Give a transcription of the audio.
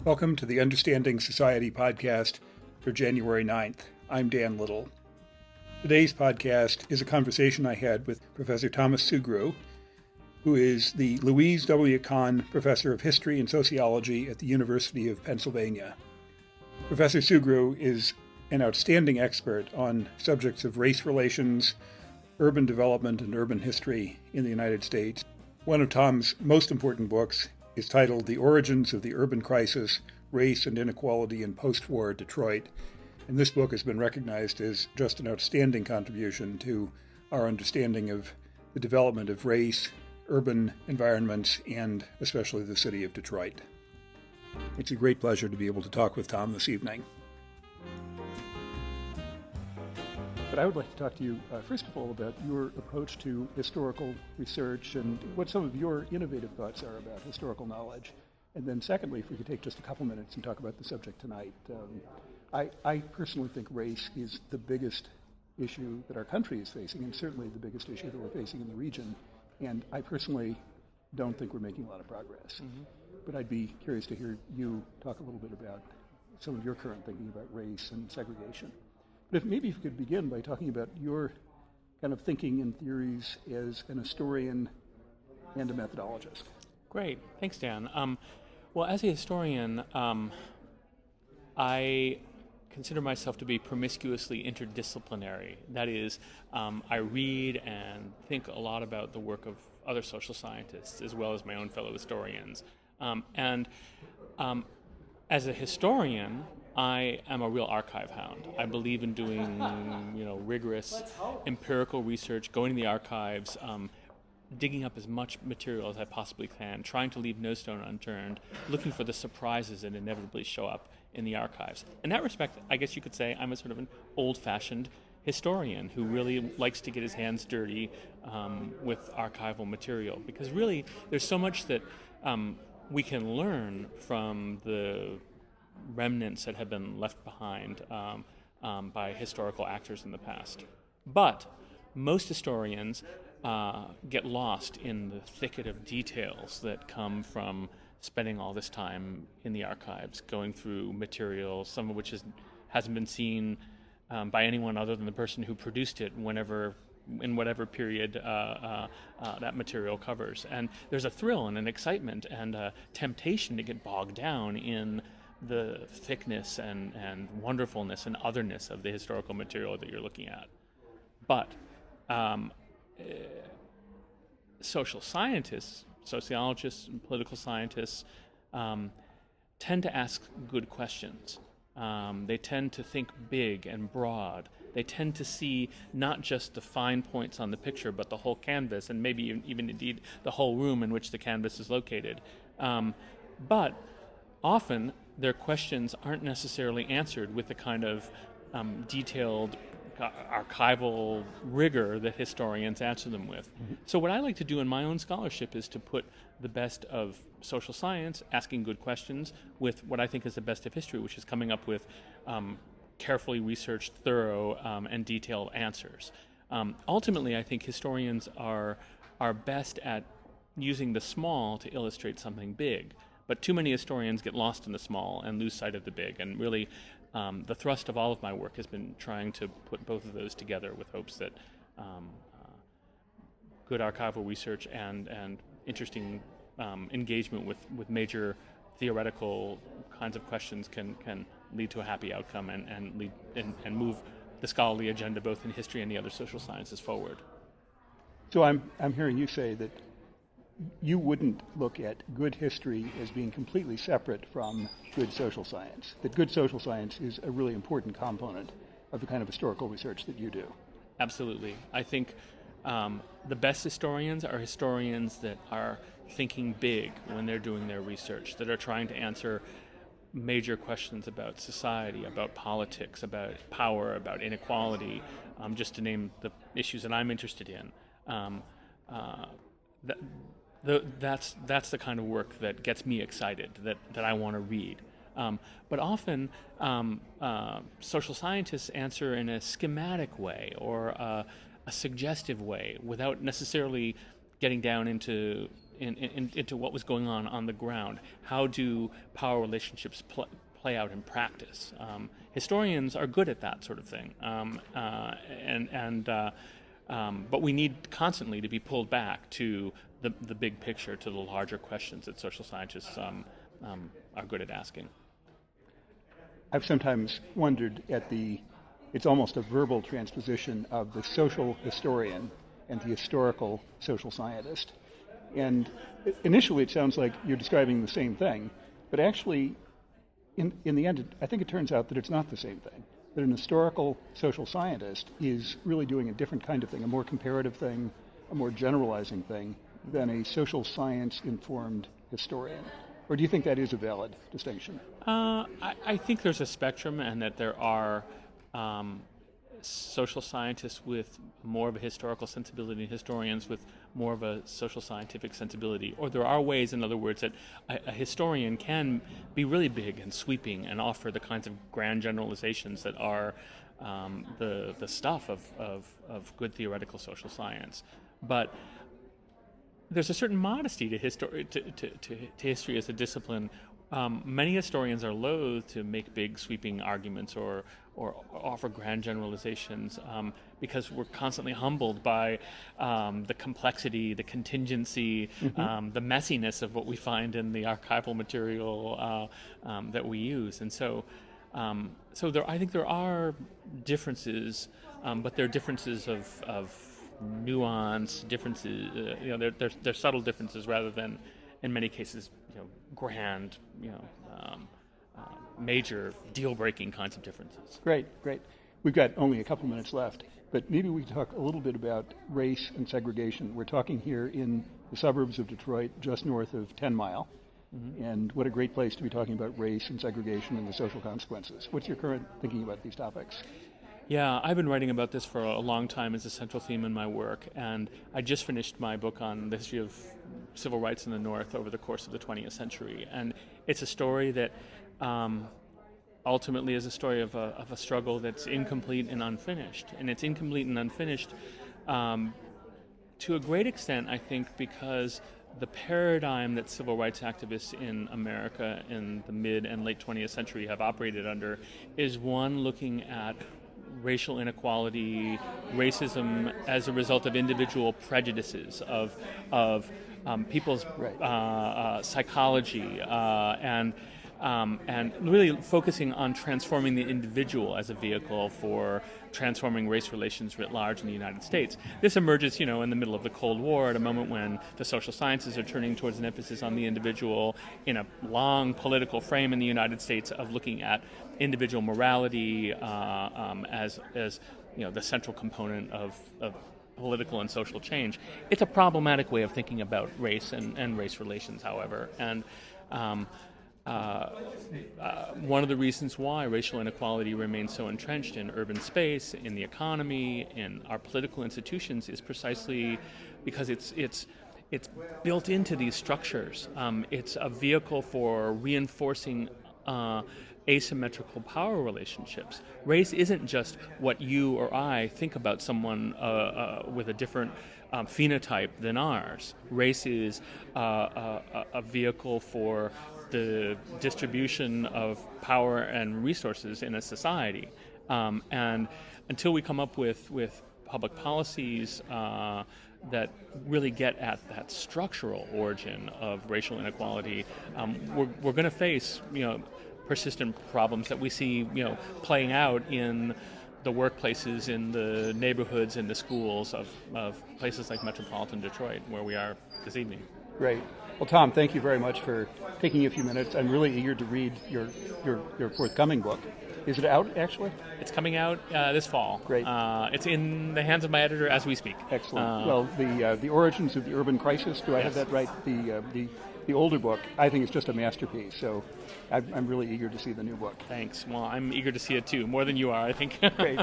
Welcome to the Understanding Society podcast for January 9th. I'm Dan Little. Today's podcast is a conversation I had with Professor Thomas Sugrue, who is the Louise W. Kahn Professor of History and Sociology at the University of Pennsylvania. Professor Sugrue is an outstanding expert on subjects of race relations, urban development, and urban history in the United States. One of Tom's most important books is titled The Origins of the Urban Crisis, Race and Inequality in Post-War Detroit. And this book has been recognized as just an outstanding contribution to our understanding of the development of race, urban environments, and especially the city of Detroit. It's a great pleasure to be able to talk with Tom this evening. But I would like to talk to you, first of all, about your approach to historical research and what some of your innovative thoughts are about historical knowledge. And then secondly, if we could take just a couple minutes and talk about the subject tonight. I personally think race is the biggest issue that our country is facing, and certainly the biggest issue that we're facing in the region. And I personally don't think we're making a lot of progress. Mm-hmm. But I'd be curious to hear you talk a little bit about some of your current thinking about race and segregation. But maybe if you could begin by talking about your kind of thinking and theories as an historian and a methodologist. Great. Thanks, Dan. Well, as a historian, I consider myself to be promiscuously interdisciplinary. That is, I read and think a lot about the work of other social scientists as well as my own fellow historians. As a historian, I am a real archive hound. I believe in doing, rigorous empirical research, going to the archives, digging up as much material as I possibly can, trying to leave no stone unturned, looking for the surprises that inevitably show up in the archives. In that respect, I guess you could say I'm a sort of an old-fashioned historian who really likes to get his hands dirty with archival material, because really there's so much that we can learn from the remnants that have been left behind by historical actors in the past. But most historians get lost in the thicket of details that come from spending all this time in the archives, going through material, some of which hasn't been seen by anyone other than the person who produced it in whatever period that material covers. And there's a thrill and an excitement and a temptation to get bogged down in the thickness and wonderfulness and otherness of the historical material that you're looking at. But social scientists, sociologists, and political scientists tend to ask good questions. They tend to think big and broad. They tend to see not just the fine points on the picture, but the whole canvas, and maybe even indeed the whole room in which the canvas is located. But often their questions aren't necessarily answered with the kind of detailed archival rigor that historians answer them with. Mm-hmm. So what I like to do in my own scholarship is to put the best of social science, asking good questions, with what I think is the best of history, which is coming up with carefully researched, thorough, and detailed answers. Ultimately, I think historians are best at using the small to illustrate something big. But too many historians get lost in the small and lose sight of the big. And really, the thrust of all of my work has been trying to put both of those together with hopes that good archival research and interesting engagement with major theoretical kinds of questions can lead to a happy outcome and move the scholarly agenda both in history and the other social sciences forward. So I'm hearing you say that you wouldn't look at good history as being completely separate from good social science, that good social science is a really important component of the kind of historical research that you do. Absolutely. I think the best historians are historians that are thinking big when they're doing their research, that are trying to answer major questions about society, about politics, about power, about inequality, just to name the issues that I'm interested in. That's the kind of work that gets me excited, that I want to read. But often social scientists answer in a schematic way or a suggestive way without necessarily getting down into into what was going on the ground. How do power relationships play out in practice? Historians are good at that sort of thing, but we need constantly to be pulled back to the big picture, to the larger questions that social scientists are good at asking. I've sometimes wondered it's almost a verbal transposition of the social historian and the historical social scientist. And initially it sounds like you're describing the same thing, but actually in the end, I think it turns out that it's not the same thing. That an historical social scientist is really doing a different kind of thing, a more comparative thing, a more generalizing thing than a social science-informed historian. Or do you think that is a valid distinction? I think there's a spectrum, and that there are social scientists with more of a historical sensibility and historians with more of a social scientific sensibility. Or there are ways, in other words, that a historian can be really big and sweeping and offer the kinds of grand generalizations that are the stuff of good theoretical social science. But there's a certain modesty to history as a discipline. Many historians are loath to make big sweeping arguments or offer grand generalizations because we're constantly humbled by the complexity, the contingency, the messiness of what we find in the archival material that we use. And so I think there are differences, but they're differences of nuance, differences. They're subtle differences rather than, in many cases, grand, major deal-breaking kinds of differences. Great. We've got only a couple minutes left, but maybe we can talk a little bit about race and segregation. We're talking here in the suburbs of Detroit, just north of 10 Mile, and what a great place to be talking about race and segregation and the social consequences. What's your current thinking about these topics? Yeah, I've been writing about this for a long time as a central theme in my work, and I just finished my book on the history of civil rights in the North over the course of the 20th century. And it's a story that ultimately is a story of a struggle that's incomplete and unfinished. And it's incomplete and unfinished to a great extent, I think, because the paradigm that civil rights activists in America in the mid and late 20th century have operated under is one looking at racial inequality, racism as a result of individual prejudices, of people's psychology, and really focusing on transforming the individual as a vehicle for transforming race relations writ large in the United States. This emerges, in the middle of the Cold War, at a moment when the social sciences are turning towards an emphasis on the individual in a long political frame in the United States of looking at individual morality as the central component of political and social change. It's a problematic way of thinking about race and race relations, however, and one of the reasons why racial inequality remains so entrenched in urban space, in the economy, in our political institutions is precisely because it's built into these structures. It's a vehicle for reinforcing asymmetrical power relationships. Race isn't just what you or I think about someone with a different phenotype than ours. Race is a vehicle for the distribution of power and resources in a society. And until we come up with public policies that really get at that structural origin of racial inequality, we're going to face, persistent problems that we see, playing out in the workplaces, in the neighborhoods, in the schools of places like metropolitan Detroit, where we are this evening. Great. Well, Tom, thank you very much for taking a few minutes. I'm really eager to read your forthcoming book. Is it out, actually? It's coming out this fall. Great. It's in the hands of my editor as we speak. Excellent. Well, the Origins of the Urban Crisis, do I have that right? The older book, I think, is just a masterpiece. So I'm really eager to see the new book. Thanks. Well, I'm eager to see it too, more than you are, I think. Great.